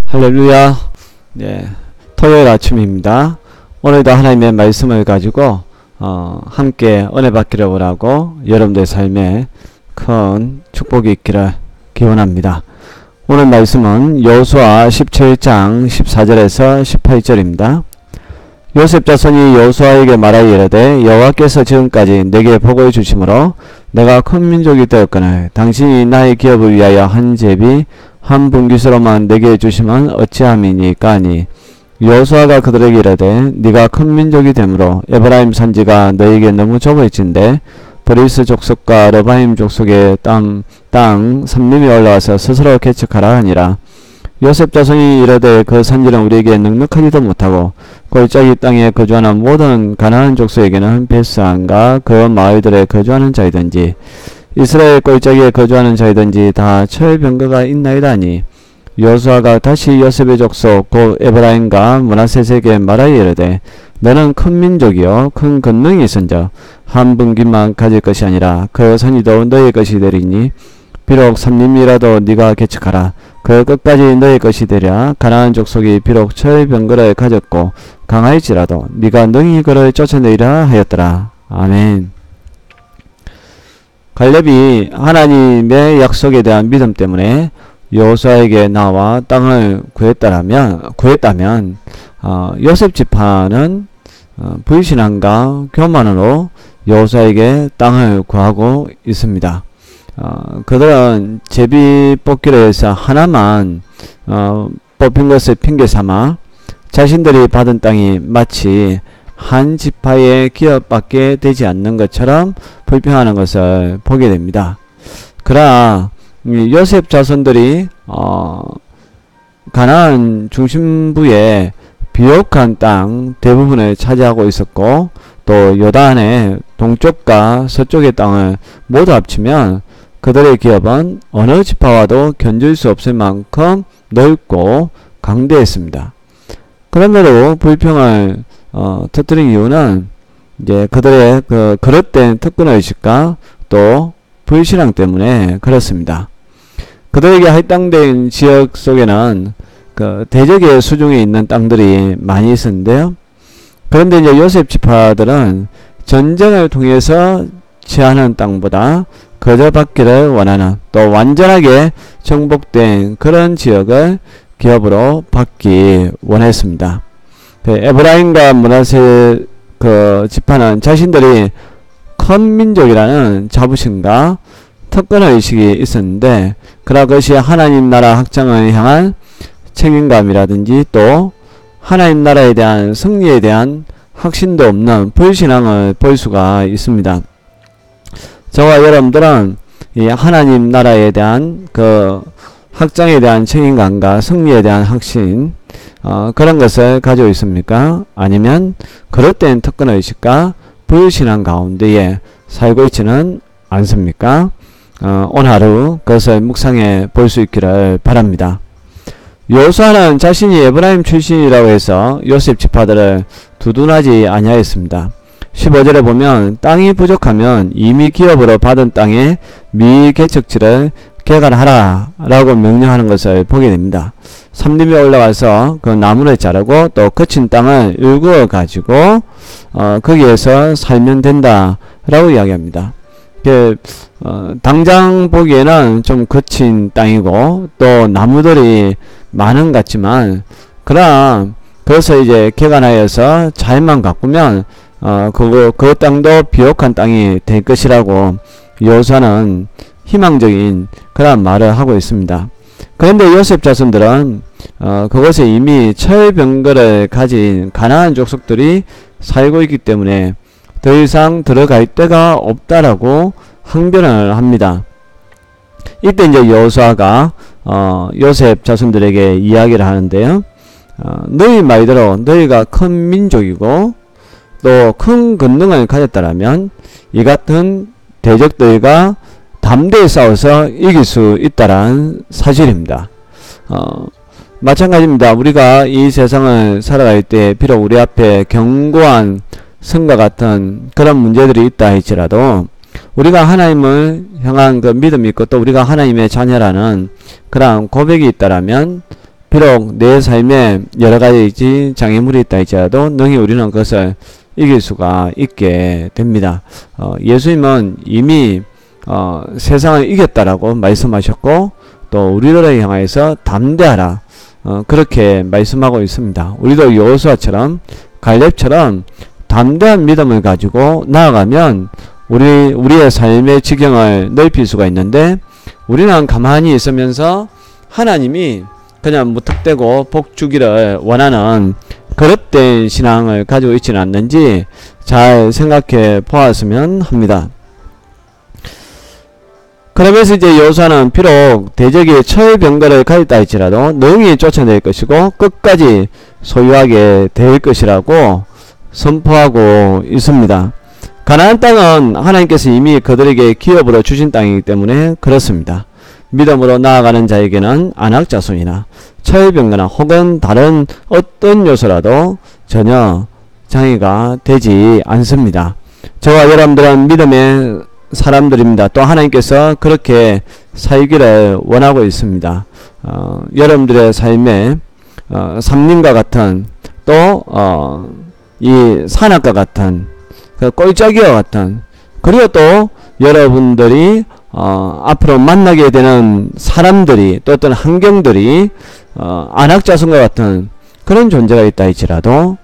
할렐루야. 네, 토요일 아침입니다. 오늘도 하나님의 말씀을 가지고 함께 은혜 받기를 하고 여러분들의 삶에 큰 축복이 있기를 기원합니다. 오늘 말씀은 여호수아 17장 14절에서 18절입니다. 요셉 자손이 여호수아에게 말하여 이르되 여호와께서 지금까지 내게 복을 주심으로 내가 큰 민족이 되었거늘 당신이 나의 기업을 위하여 한 제비 한 분깃으로만 내게 주시면 어찌함이니까 하니 여호수아가 그들에게 이르되 네가 큰 민족이 되므로 에브라임 산지가 너에게 너무 좁을진데 브리스 족속과 러바임 족속의 땅 삼림이 올라와서 스스로 개척하라 하니라. 요셉 자손이 이르되 그 산지는 우리에게 넉넉하지도 못하고 골짜기 땅에 거주하는 모든 가나안 족속에게는 베스안과 그 마을들에 거주하는 자이든지 이스라엘 골짜기에 거주하는 자이든지 다 철병거가 있나이다 하니 여호수아가 다시 요셉의 족속 곧 에브라임과 므낫셋에게 말하여 이르되 너는 큰 민족이요 큰 권능이 있은즉 한 분깃만 가질 것이 아니라 그 산지도 너의 것이 되리니 비록 삼림이라도 네가 개척하라. 그 끝까지 너의 것이 되랴. 가나안 족속이 비록 철병거를 가졌고 강할지라도 네가 능히 그를 쫓아내리라 하였더라. 아멘. 갈렙이 하나님의 약속에 대한 믿음 때문에 여호수아에게 나와 땅을 구했다면 요셉 지파는 불신앙과 교만으로 여호수아에게 땅을 구하고 있습니다. 그들은 제비 뽑기로 해서 하나만 뽑힌 것을 핑계 삼아 자신들이 받은 땅이 마치 한 지파의 기업밖에 되지 않는 것처럼 불평하는 것을 보게 됩니다. 그러나 요셉 자손들이 가나안 중심부의 비옥한 땅 대부분을 차지하고 있었고 또 요단의 동쪽과 서쪽의 땅을 모두 합치면 그들의 기업은 어느 지파와도 견줄 수 없을 만큼 넓고 강대했습니다. 그럼에도 불평을 터뜨린 이유는 이제 그들의 그 그릇된 특권의식과 또 불신앙 때문에 그렇습니다. 그들에게 할당된 지역 속에는 그 대적의 수중에 있는 땅들이 많이 있었는데요. 그런데 이제 요셉 지파들은 전쟁을 통해서 취하는 땅보다 거저 받기를 원하는 또 완전하게 정복된 그런 지역을 기업으로 받기 원했습니다. 에브라임과 므낫셋 그 지파는 자신들이 큰 민족이라는 자부심과 특권의식이 있었는데 그러나 그것이 하나님 나라 확장을 향한 책임감이라든지 또 하나님 나라에 대한 승리에 대한 확신도 없는 불신앙을 볼 수가 있습니다. 저와 여러분들은 이 하나님 나라에 대한 그 확장에 대한 책임감과 승리에 대한 확신 그런 것을 가지고 있습니까? 아니면 그릇된 특권의식과 불신앙 가운데에 살고 있지는 않습니까? 오늘 하루 그것을 묵상해 볼 수 있기를 바랍니다. 여호수아는 자신이 에브라임 출신이라고 해서 요셉 지파들을 두둔하지 아니하였습니다. 15절에 보면 땅이 부족하면 이미 기업으로 받은 땅의 미개척지를 개간하라 라고 명령하는 것을 보게 됩니다. 삼림에 올라가서 그 나무를 자르고 또 거친 땅을 일구어 가지고 거기에서 살면 된다 라고 이야기합니다. 당장 보기에는 좀 거친 땅이고 또 나무들이 많은 것 같지만 그러나 그것을 이제 개간하여서 잘만 가꾸면 그 땅도 비옥한 땅이 될 것이라고 여호수아는 희망적인 그런 말을 하고 있습니다. 그런데 요셉 자손들은 그곳에 이미 철병거를 가진 가나안 족속들이 살고 있기 때문에 더 이상 들어갈 데가 없다라고 항변을 합니다. 이때 이제 여호수아가 요셉 자손들에게 이야기를 하는데요. 너희 말대로 너희가 큰 민족이고 또 큰 권능을 가졌다라면 이 같은 대적들과 담대히 싸워서 이길 수 있다란 사실입니다. 마찬가지입니다. 우리가 이 세상을 살아갈 때 비록 우리 앞에 견고한 성과 같은 그런 문제들이 있다 할지라도 우리가 하나님을 향한 그 믿음이 있고 또 우리가 하나님의 자녀라는 그러한 고백이 있다라면 비록 내 삶에 여러 가지 장애물이 있다 할지라도 능히 우리는 그것을 이길 수가 있게 됩니다. 예수님은 이미 세상을 이겼다라고 말씀하셨고 또 우리를 향하여서 담대하라 그렇게 말씀하고 있습니다. 우리도 여호수아처럼 갈렙처럼 담대한 믿음을 가지고 나아가면 우리의 삶의 지경을 넓힐 수가 있는데 우리는 가만히 있으면서 하나님이 그냥 무턱대고 복 주기를 원하는 그릇된 신앙을 가지고 있지는 않는지 잘 생각해 보았으면 합니다. 그러면서 이제 여호수아는 비록 대적이 철병거를 가졌다 할지라도 능히 쫓아낼 것이고 끝까지 소유하게 될 것이라고 선포하고 있습니다. 가나안 땅은 하나님께서 이미 그들에게 기업으로 주신 땅이기 때문에 그렇습니다. 믿음으로 나아가는 자에게는 안악자손이나 철병거나 혹은 다른 어떤 요소라도 전혀 장애가 되지 않습니다. 저와 여러분들은 믿음의 사람들입니다. 또 하나님께서 그렇게 살기를 원하고 있습니다. 여러분들의 삶에 삼림과 같은 또 이 산악과 같은 꼴짜기와 같은 그리고 또 여러분들이 앞으로 만나게 되는 사람들이 또 어떤 환경들이 안악자손과 같은 그런 존재가 있다 할지라도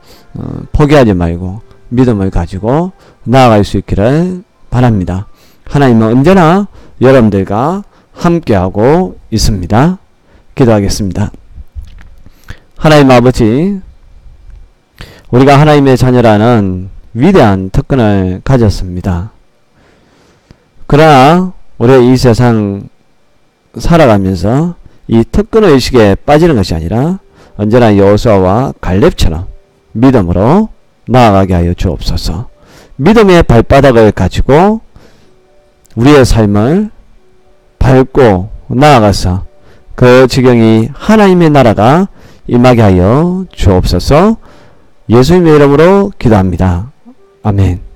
포기하지 말고 믿음을 가지고 나아갈 수 있기를 바랍니다. 하나님은 언제나 여러분들과 함께하고 있습니다. 기도하겠습니다. 하나님 아버지, 우리가 하나님의 자녀라는 위대한 특권을 가졌습니다. 그러나 우리 이 세상 살아가면서 이 특권의식에 빠지는 것이 아니라 언제나 여호수아와 갈렙처럼 믿음으로 나아가게 하여 주옵소서. 믿음의 발바닥을 가지고 우리의 삶을 밟고 나아가서 그 지경이 하나님의 나라가 임하게 하여 주옵소서. 예수님의 이름으로 기도합니다. 아멘.